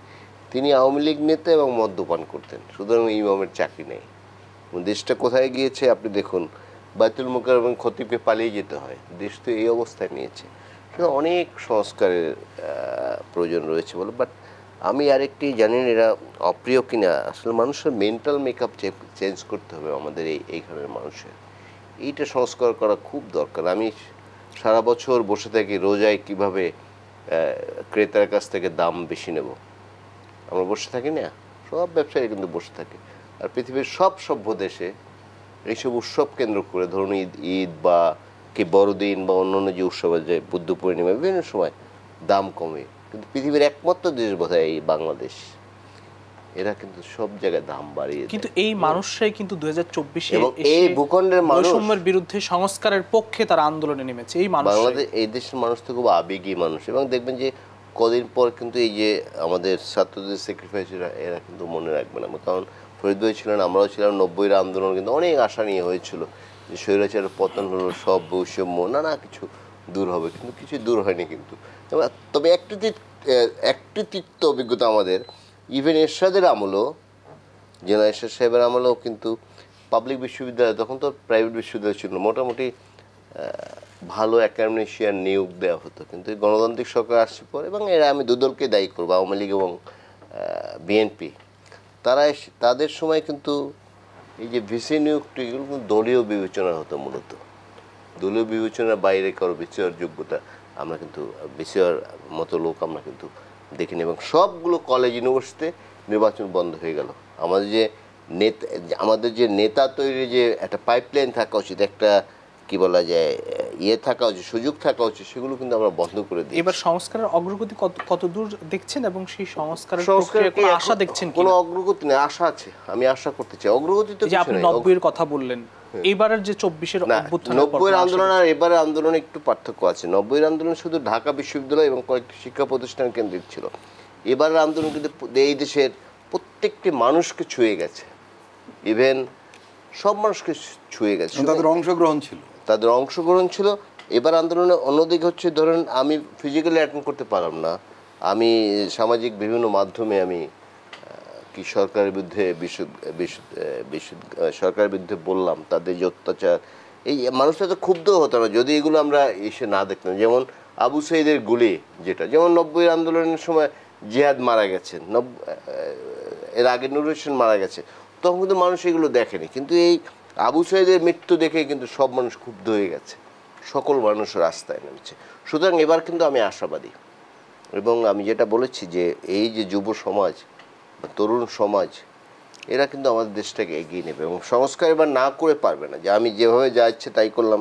তিনি আওয়ামী লীগ নেতা এবং মদ্যপান করতেন, সুতরাং ইমামের চাকরি নেই। দেশটা কোথায় গিয়েছে আপনি দেখুন, বাইতুল মুকাররম এবং খতিবকে পালিয়ে যেতে হয়, দেশ তো এই অবস্থায় নিয়েছে। অনেক সংস্কারের প্রয়োজন রয়েছে বলে। বাট আমি আরেকটি জানি না এরা অপ্রিয় কিনা, আসলে মানুষের মেন্টাল মেকআপ চেঞ্জ করতে হবে আমাদের এইখানের মানুষের, এইটা সংস্কার করা খুব দরকার। আমি সারা বছর বসে থাকি রোজায় কিভাবে ক্রেতার কাছ থেকে দাম বেশি নেব, আমরা বসে থাকি না, সব ব্যবসায়ী কিন্তু বসে থাকে। আর পৃথিবীর সব সভ্য দেশে এইসব উৎসব কেন্দ্র করে, ধরুন ঈদ বা কি বড়দিন বা অন্যান্য যে উৎসব আছে, বুদ্ধ পূর্ণিমা, বিভিন্ন সময় দাম কমে, কিন্তু পৃথিবীর একমাত্র দেশ বোধহয় এই বাংলাদেশ, এরা কিন্তু সব জায়গায় দাম বাড়িয়ে দেয়। কিন্তু এই মানুষরাই কিন্তু 2024-এ এবং এই ভূখণ্ডের মানুষ বৈষম্যের বিরুদ্ধে সংস্কারের পক্ষে তারা আন্দোলনে নেমেছে। এই মানুষ, বাংলাদেশ, এই দেশের মানুষ তো খুব আবেগী মানুষ, এবং দেখবেন যে কদিন পর কিন্তু এই যে আমাদের ছাত্রদের স্যাক্রিফাইস, এরা কিন্তু মনে রাখবে না। কারণ ফরিদ ভাই ছিলেন, আমরাও ছিলাম, 90-এর আন্দোলন কিন্তু অনেক আশা নিয়ে হয়েছিল যে স্বৈরাচারের পতন হলো, সব বৈষম্য নানা কিছু দূর হবে, কিন্তু কিছু দূর হয়নি। কিন্তু তবে একটি তিক্ত অভিজ্ঞতা আমাদের, ইভেন এরশাদের আমলও, জেনা এরশাদ সাহেবের আমলেও কিন্তু পাবলিক বিশ্ববিদ্যালয়, তখন তো প্রাইভেট বিশ্ববিদ্যালয় ছিল, মোটামুটি ভালো অ্যাকাডেমিশিয়ান নিয়োগ দেওয়া হতো। কিন্তু গণতান্ত্রিক সরকার আসছে পর, এবং এরা আমি দুদলকে দায়ী করবো, আওয়ামী লীগ এবং বিএনপি, তাদের সময় কিন্তু এই যে ভিসি নিয়োগটি, এগুলো কিন্তু দলীয় বিবেচনা হতো মূলত। দলীয় বিবেচনার বাইরে কারো বিসিআর যোগ্যতা আমরা কিন্তু, বিসিআর মতো লোক আমরা কিন্তু দেখিনি, এবং সবগুলো কলেজ ইউনিভার্সিটিতে নির্বাচন বন্ধ হয়ে গেল। আমাদের যে নেতা তৈরির যে একটা পাইপলাইন থাকা উচিত, একটা কি বলা যায় থাকা উচিত, সুযোগ থাকা উচিত, সেগুলো কিন্তু আমরা বন্ধ করে দিই। এবার সংস্কারের অগ্রগতি কত দূর দেখছেন, এবং সেই সংস্কারের কোনো আশা দেখছেন? কোনো অগ্রগতি নেই, আশা আছে, আমি আশা করতে চাই। অগ্রগতি তো আপনি 90-এর কথা বললেন, এবারের যে 24-এর অভ্যুত্থান, 90-এর আন্দোলন আর এবারের আন্দোলনে একটু পার্থক্য আছে। 90-এর আন্দোলন শুধু ঢাকা বিশ্ববিদ্যালয় এবং কয়েকটি শিক্ষা প্রতিষ্ঠান কেন্দ্রিক ছিল। এবারের আন্দোলন কিন্তু এই দেশের প্রত্যেকটি মানুষকে ছুঁয়ে গেছে, ইভেন সব মানুষকে ছুঁয়ে গেছে, তাদের অংশগ্রহণ ছিল। এবার আন্দোলনে অন্যদিকে হচ্ছে, ধরেন আমি ফিজিক্যালি অ্যাটেন্ড করতে পারলাম না, আমি সামাজিক বিভিন্ন মাধ্যমে আমি কি সরকারের বিরুদ্ধে সরকারের বিরুদ্ধে বললাম, তাদের যে অত্যাচার, এই মানুষটা তো ক্ষুব্ধ হতো না যদি এগুলো আমরা এসে না দেখতাম। যেমন আবু সাইদের গুলি, যেটা যেমন 90-এর আন্দোলনের সময় জিহাদ মারা গেছেন, এর আগে নুরুল হোসেন মারা গেছে, তখন কিন্তু মানুষ এগুলো দেখেনি। কিন্তু এই আবু সাইদের মৃত্যু দেখে কিন্তু সব মানুষ ক্ষুব্ধ হয়ে গেছে, সকল মানুষ রাস্তায় নেমেছে। সুতরাং এবার কিন্তু আমি আশাবাদী, এবং আমি যেটা বলেছি যে এই যে যুব সমাজ, তরুণ সমাজ, এরা কিন্তু আমাদের দেশটাকে এগিয়ে নেবে, এবং সংস্কার এবার না করে পারবে না। যে আমি যেভাবে যা ইচ্ছে তাই করলাম,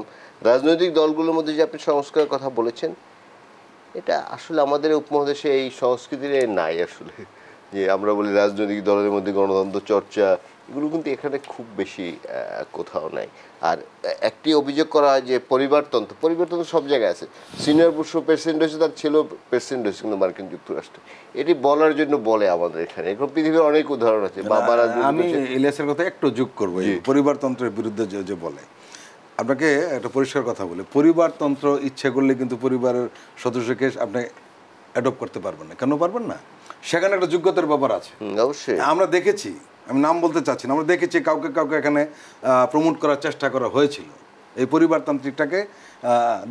রাজনৈতিক দলগুলোর মধ্যে যে আপনি সংস্কারের কথা বলেছেন, এটা আসলে আমাদের উপমহাদেশে এই সংস্কৃতির নাই আসলে, যে আমরা বলি রাজনৈতিক দলের মধ্যে গণতন্ত্র চর্চা, এগুলো কিন্তু এখানে খুব বেশি কোথাও নাই। আর একটি অভিযোগ করা হয় যে পরিবারতন্ত্র সব জায়গায় আছে। সিনিয়র বুশ প্রেসিডেন্ট হয়েছে, তার ছেলেও প্রেসিডেন্ট হয়েছে কিন্তু মার্কিন যুক্তরাষ্ট্রে, এটি বলার জন্য বলে আমাদের এখানে। এখন পৃথিবীর অনেক উদাহরণ আছে। আমি ইলিয়াসের কথা একটু যোগ করবো, পরিবারতন্ত্রের বিরুদ্ধে যে বলে, আপনাকে একটা পরিষ্কার কথা বলে, পরিবারতন্ত্র ইচ্ছে করলে কিন্তু পরিবারের সদস্যকে আপনি অ্যাডপ্ট করতে পারবেন না। কেন পারবেন না? সেখানে একটা যোগ্যতার ব্যাপার আছে। অবশ্যই আমরা দেখেছি, আমি নাম বলতে চাচ্ছি না, আমরা দেখেছি কাউকে এখানে প্রমোট করার চেষ্টা করা হয়েছিল এই পরিবারতান্ত্রিকটাকে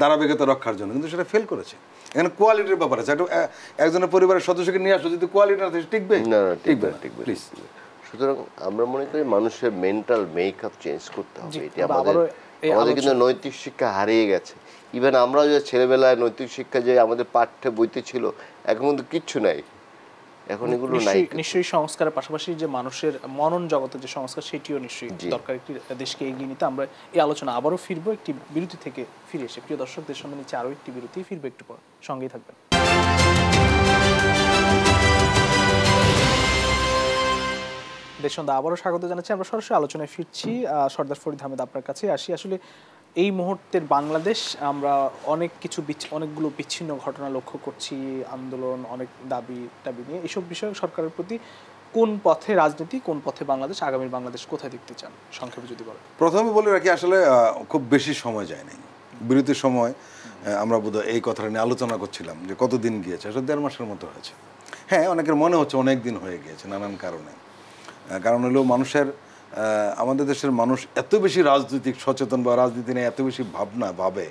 ধারাবাহিকতা রক্ষার জন্য, কিন্তু সেটা ফেল করেছে। এখানে কোয়ালিটির ব্যাপার আছে। একজনের পরিবারের সদস্যকে নিয়ে আসো, যদি কোয়ালিটি না থাকে টিকবে না, টিকবে প্লিজ। সুতরাং আমরা মনে করি মানুষের মেন্টাল মেকআপ চেঞ্জ করতে হবে। এটি আমাদের কিন্তু নৈতিক শিক্ষা হারিয়ে গেছে। ইভেন আমরাও যে ছেলেবেলায় নৈতিক শিক্ষা যে আমাদের পাঠ্য বইতে ছিল, এখন কিন্তু কিচ্ছু নাই, এখন এগুলো নাই। নিশ্চয়ই সংস্কারের পাশাপাশি যে মানুষের মনন জগতের যে সংস্কার, সেটিও নিশ্চয়ই দরকার একটি দেশকে এগিয়ে নিতে। আমরা এই আলোচনা আবারও ফিরবো একটি বিরতি থেকে ফিরে এসে। প্রিয় দর্শকদের সামনে নিচ্ছে আরও একটি বিরতি, ফিরবো একটু পর, সঙ্গেই থাকবেন। দেশন্দা আবারও স্বাগত জানাচ্ছি। আমরা সরাসরি আলোচনায় ফিরছি। সর্দার ফরিদ আহমেদ, আপনার কাছে আসি। আসলে এই মুহূর্তের বাংলাদেশ, আমরা অনেকগুলো বিচ্ছিন্ন ঘটনা লক্ষ্য করছি, আন্দোলন, অনেক দাবি নিয়ে। এইসব বিষয়ে সরকারের প্রতি কোন পথে রাজনীতি, কোন পথে বাংলাদেশ, আগামীর বাংলাদেশ কোথায় দেখতে চান, সংক্ষেপে যদি বলেন। প্রথমে বলে রাখি, আসলে খুব বেশি সময় যায় নাই। বিরতির সময় আমরা বোধহয় এই কথাটা নিয়ে আলোচনা করছিলাম যে কতদিন গিয়েছে। আসলে 1.5 মাসের মতো হয়েছে। হ্যাঁ, অনেকের মনে হচ্ছে অনেক দিন হয়ে গিয়েছে নানান কারণে। কারণ হলো আমাদের দেশের মানুষ এত বেশি রাজনৈতিক সচেতন বা রাজনীতি নিয়ে এত বেশি ভাবে,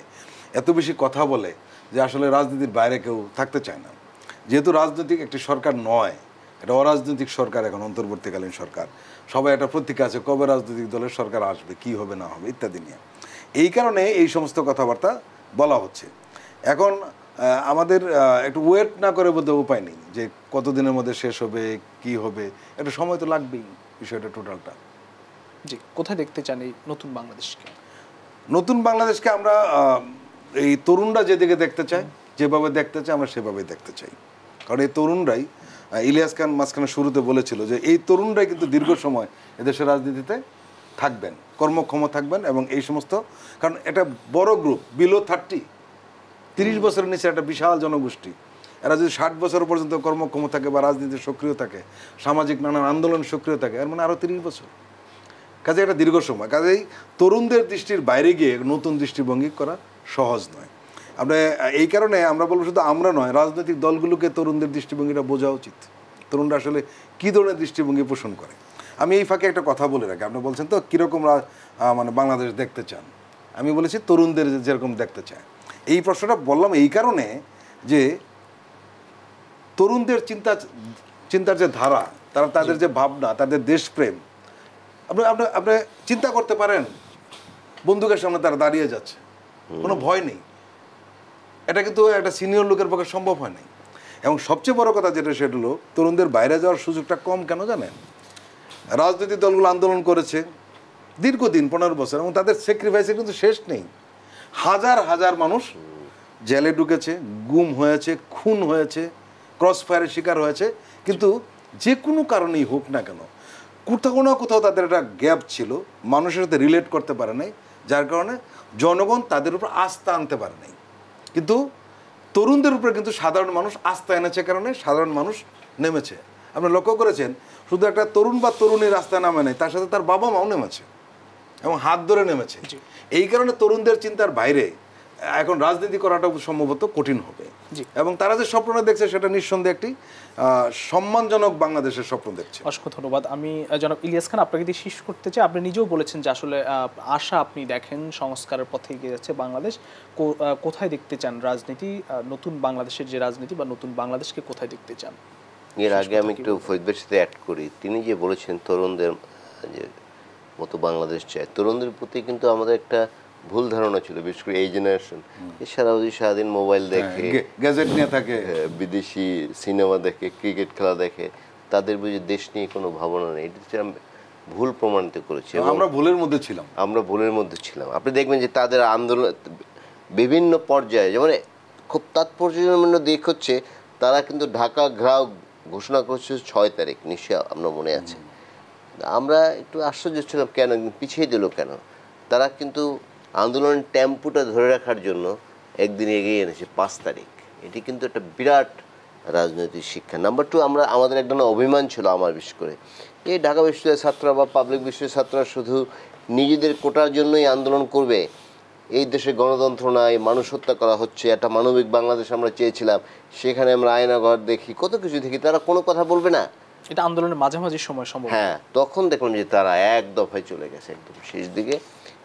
এত বেশি কথা বলে যে আসলে রাজনীতির বাইরে কেউ থাকতে চায় না। যেহেতু রাজনৈতিক একটি সরকার নয়, এটা অরাজনৈতিক সরকার, এখন অন্তর্বর্তীকালীন সরকার, সবাই একটা প্রতীক্ষা আছে কবে রাজনৈতিক দলের সরকার আসবে, কি হবে না হবে ইত্যাদি নিয়ে। এই কারণে এই সমস্ত কথাবার্তা বলা হচ্ছে। এখন আমাদের একটু ওয়েট না করে বলতে উপায় নেই যে কতদিনের মধ্যে শেষ হবে, কি হবে, একটা সময় তো লাগবেই বিষয়টা টোটালটা। জি, কোথায় দেখতে চান এই নতুন বাংলাদেশকে? নতুন বাংলাদেশকে আমরা এই তরুণরা যেদিকে দেখতে চায়, যেভাবে দেখতে চায়, আমরা সেভাবেই দেখতে চাই। কারণ এই তরুণরাই, ইলিয়াস খান মাঝখানে শুরুতে বলেছিল যে এই তরুণরাই কিন্তু দীর্ঘ সময় এদেশের রাজনীতিতে থাকবেন, কর্মক্ষম থাকবেন। এবং এই সমস্ত, কারণ এটা বড় গ্রুপ, বিলো 30 বছরের নিচে একটা বিশাল জনগোষ্ঠী। এরা যদি 60 বছর পর্যন্ত কর্মক্ষম থাকে বা রাজনীতি সক্রিয় থাকে, সামাজিক নানান আন্দোলন সক্রিয় থাকে, এর মানে আরও 30 বছর। কাজে একটা দীর্ঘ সময়। কাজেই তরুণদের দৃষ্টির বাইরে গিয়ে নতুন দৃষ্টিভঙ্গি করা সহজ নয়। আমরা এই কারণে আমরা বলবো, শুধু আমরা নয়, রাজনৈতিক দলগুলোকে তরুণদের দৃষ্টিভঙ্গিটা বোঝা উচিত। তরুণরা আসলে কী ধরনের দৃষ্টিভঙ্গি পোষণ করে। আমি এই ফাঁকে একটা কথা বলে রাখি। আপনি বলছেন তো কীরকম মানে বাংলাদেশ দেখতে চান, আমি বলেছি তরুণদের যেরকম দেখতে চায়। এই প্রশ্নটা বললাম এই কারণে যে তরুণদের চিন্তার যে ধারা, তাদের যে ভাবনা, তাদের দেশপ্রেম, আপনি চিন্তা করতে পারেন বন্দুকের সামনে তারা দাঁড়িয়ে যাচ্ছে, কোনো ভয় নেই। এটা কিন্তু একটা সিনিয়র লোকের পক্ষে সম্ভব হয় নাই। এবং সবচেয়ে বড় কথা যেটা, সেটা হলো তরুণদের বাইরে যাওয়ার সুযোগটা কম। কেন জানেন? রাজনৈতিক দলগুলো আন্দোলন করেছে দীর্ঘদিন, 15 বছর, এবং তাদের স্যাক্রিফাইসের কিন্তু শেষ নেই। হাজার হাজার মানুষ জেলে ঢুকেছে, গুম হয়েছে, খুন হয়েছে, ক্রস ফায়ারের শিকার হয়েছে। কিন্তু যে কোনো কারণেই হোক না কেন, কোথাও না কোথাও তাদের একটা গ্যাপ ছিল, মানুষের সাথে রিলেট করতে পারে নাই, যার কারণে জনগণ তাদের উপর আস্থা আনতে পারে নাই। কিন্তু তরুণদের উপরে কিন্তু সাধারণ মানুষ আস্থা এনেছে, কারণে সাধারণ মানুষ নেমেছে। আপনি লক্ষ্য করেছেন, শুধু একটা তরুণ বা তরুণীর রাস্তায় নামে নেই, তার সাথে তার বাবা মাও নেমেছে এবং হাত ধরে নেমেছে। এই কারণে তরুণদের চিন্তার বাইরে এখন রাজনীতি করাটা সম্ভবত কঠিন হবে। এবং তারা যে স্বপ্নটা দেখছে, সেটা নিঃসন্দেহে একটি সম্মানজনক বাংলাদেশের স্বপ্ন দেখছে। অসংখ্য ধন্যবাদ। আমি জনাব ইলিয়াস খান আপনাকে দিয়ে শেষ করতে চাই। আপনি নিজেও বলেছেন যে আসলে আশা আপনি দেখেন সংস্কারের পথে এগিয়ে যাচ্ছে বাংলাদেশ। কোথায় দেখতে চান রাজনীতি, নতুন বাংলাদেশের যে রাজনীতি বা নতুন বাংলাদেশকে কোথায় দেখতে চান? এর আগে আমি একটু ফরিদের সাথে অ্যাড করি। তিনি যে বলেছেন তরুণদের যে মতো বাংলাদেশ চায়, তরুণদের প্রতি কিন্তু আমাদের একটা ভুল ধারণা ছিল, বিশেষ করে এই জেনারেশন। সারাদিন মোবাইল দেখে, গ্যাজেট নিয়ে থাকে, বিদেশি সিনেমা দেখে, ক্রিকেট খেলা দেখে, তাদের বুঝে দেশ নিয়ে কোনো ভাবনা নেই। এটা ভুল প্রমাণিত করেছে। আমরা ভুলের মধ্যে ছিলাম। আপনি দেখবেন যে তাদের আন্দোলন বিভিন্ন পর্যায়ে, যেমন খুব তাৎপর্যপূর্ণ দিক হচ্ছে, তারা কিন্তু ঢাকা ঘেরাও ঘোষণা করেছে 6 তারিখ, নিশ্চয়ই আপনার মনে আছে। আমরা একটু আশ্চর্য ছিলাম, কেন পিছিয়ে দিল কেন? তারা কিন্তু আন্দোলনের টেম্পোটা ধরে রাখার জন্য একদিন এগিয়ে এনেছে 5 তারিখ। এটি কিন্তু একটা বিরাট রাজনৈতিক শিক্ষা। নাম্বার 2, আমাদের এক ধরনের অভিমান ছিল, আমার বিশেষ করে এই ঢাকা বিশ্ববিদ্যালয়ের ছাত্ররা বা পাবলিক বিশ্ববিদ্যালয়ের ছাত্ররা শুধু নিজেদের কোটার জন্যই আন্দোলন করবে। এই দেশে গণতন্ত্র নাই, মানুষ হত্যা করা হচ্ছে, একটা মানবিক বাংলাদেশ আমরা চেয়েছিলাম। সেখানে আমরা আয়নাঘর দেখি, কত কিছু দেখি, তারা কোনো কথা বলবে না। এটা আন্দোলনের মাঝামাঝি সময় সম্ভব। হ্যাঁ, তখন দেখলাম যে তারা এক দফায় চলে গেছে একদম শেষ দিকে।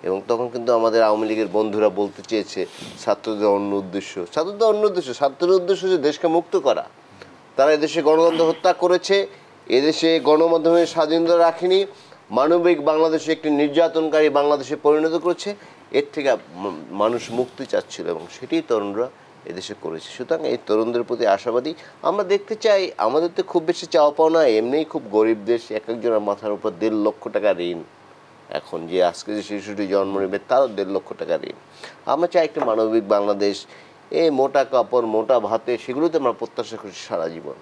এবং তখন কিন্তু আমাদের আওয়ামী লীগের বন্ধুরা বলতে চেয়েছে ছাত্রদের অন্য উদ্দেশ্য, ছাত্রদের উদ্দেশ্য যে দেশকে মুক্ত করা। তারা এদেশে গণতন্ত্র হত্যা করেছে, এদেশে গণমাধ্যমের স্বাধীনতা রাখেনি, মানবিক বাংলাদেশে একটি নির্যাতনকারী বাংলাদেশে পরিণত করেছে। এর থেকে মানুষ মুক্তি চাচ্ছিল এবং সেটাই তরুণরা এদেশে করেছে। সুতরাং এই তরুণদের প্রতি আশাবাদী আমরা দেখতে চাই। আমাদের তো খুব বেশি চাওয়া পাওয়া না, এমনিই খুব গরিব দেশ, এক একজনের মাথার উপর 1.5 লক্ষ টাকা ঋণ। এখন যে আজকে যে শিশুটি জন্ম নেবে তারও 1.5 লক্ষ টাকা ঋণ। আমরা চাই একটা মানবিক বাংলাদেশ। এই মোটা কাপড়, মোটা ভাতে, সেগুলোতে আমরা প্রত্যাশা করছি সারা জীবন,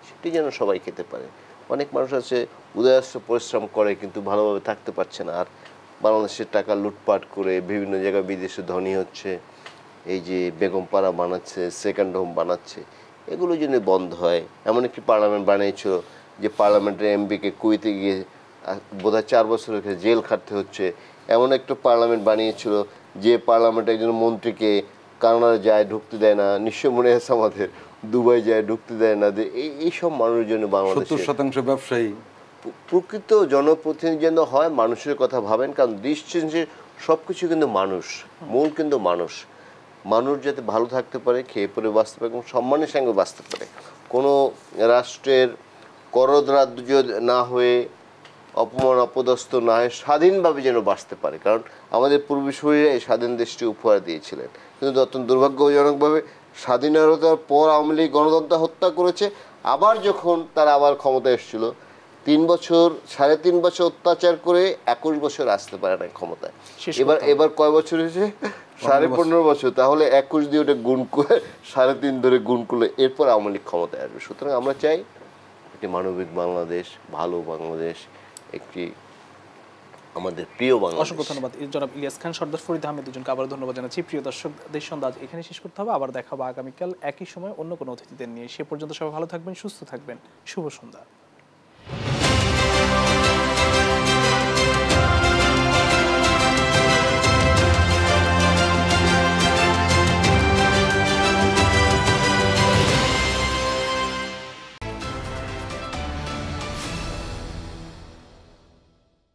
সেটি যেন সবাই খেতে পারে। অনেক মানুষ আছে উদয়াস্ত পরিশ্রম করে কিন্তু ভালোভাবে থাকতে পারছে না, আর বাংলাদেশের টাকা লুটপাট করে বিভিন্ন জায়গায় বিদেশে ধনী হচ্ছে। এই যে বেগম পাড়া বানাচ্ছে, সেকেন্ড হোম বানাচ্ছে, এগুলো যদি বন্ধ হয়। এমন একটি পার্লামেন্ট বানিয়েছিল যে পার্লামেন্টের এমপিকে কুয়েতে গিয়ে বোধহয় 4 বছর জেল খাটতে হচ্ছে। এমন একটা পার্লামেন্ট বানিয়েছিল যে পার্লামেন্টে একজন মন্ত্রীকে কানাডা যায় ঢুকতে দেয় না, নিশ্চয় মনে আছে আমাদের, দুবাই যায় ঢুকতে দেয় না। এইসব মানুষের জন্য বাংলাদেশে 70% ব্যবসায়ী প্রকৃত জনপ্রতিনিধি যেন হয় মানুষের কথা ভাবেন, কারণ ডিসটেন্সের সব কিছু কিন্তু মানুষ, মূল কিন্তু মানুষ। মানুষ যাতে ভালো থাকতে পারে, খেয়ে পরে বাঁচতে পারে এবং সম্মানের সঙ্গে বাঁচতে পারে, কোনো রাষ্ট্রের করদরাজ্য না হয়ে, অপমান অপদস্থ না হয়ে স্বাধীনভাবে যেন বাঁচতে পারে। কারণ আমাদের পূর্বসূরীরা এই স্বাধীন দেশটি উপহার দিয়েছিলেন, কিন্তু অত্যন্ত দুর্ভাগ্যজনকভাবে স্বাধীনতার পর আওয়ামী লীগ গণতন্ত্র হত্যা করেছে। আবার যখন তারা আবার ক্ষমতা এসেছিল, 3 বছর 3.5 বছর অত্যাচার করে 21 বছর আসতে পারে না ক্ষমতায়। এবার কয় বছর হয়েছে? 15.5 বছর। তাহলে 21 দিয়ে ওটা গুণ করে 3.5 ধরে গুণ করলে এরপর আওয়ামী লীগ ক্ষমতায় আসবে। সুতরাং আমরা চাই একটি মানবিক বাংলাদেশ, ভালো বাংলাদেশ, একটি আমাদের প্রিয় বাংলাদেশ। অসংখ্য ধন্যবাদ জনাব ইলিয়াস খান, সর্দার ফরিদ আহমেদ, দুজনকে আবার ধন্যবাদ জানাচ্ছি। প্রিয় দর্শক, দেশ সন্ধ্যা আজ এখানে শেষ করতে হবে। আবার দেখা হবে আগামীকাল একই সময় অন্য কোনো অতিথিদের নিয়ে। সে পর্যন্ত সবাই ভালো থাকবেন, সুস্থ থাকবেন। শুভ সন্ধ্যা।